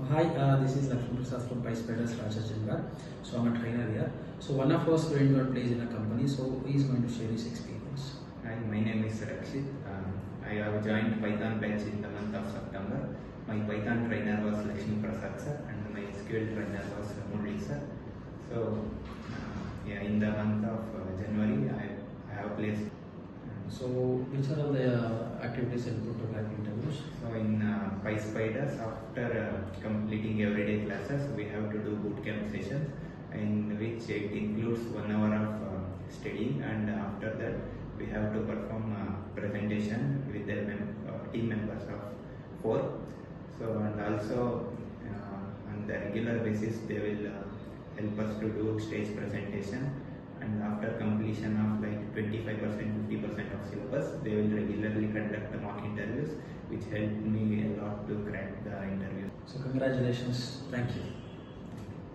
So hi, this is from PySpiders Rajajinagar. So I'm a trainer here. So one of our students got placed in a company, so he is going to share his experience. Hi, my name is RAKSHITH. I have joined Python batch in the month of September. My Python trainer was sir and my SQL trainer was sir. So in the month of January, I have placed. So which are all the activities input to crack interviews? So in PySpiders, after completing everyday classes, we have to do bootcamp sessions, in which it includes 1 hour of studying, and after that we have to perform a presentation with the team members of 4. So and also on the regular basis they will help us to do stage presentation, and after completion of like 25%-50% of syllabus, they will regularly conduct the mock interviews, which helped me a lot to crack the interview. So congratulations, thank you.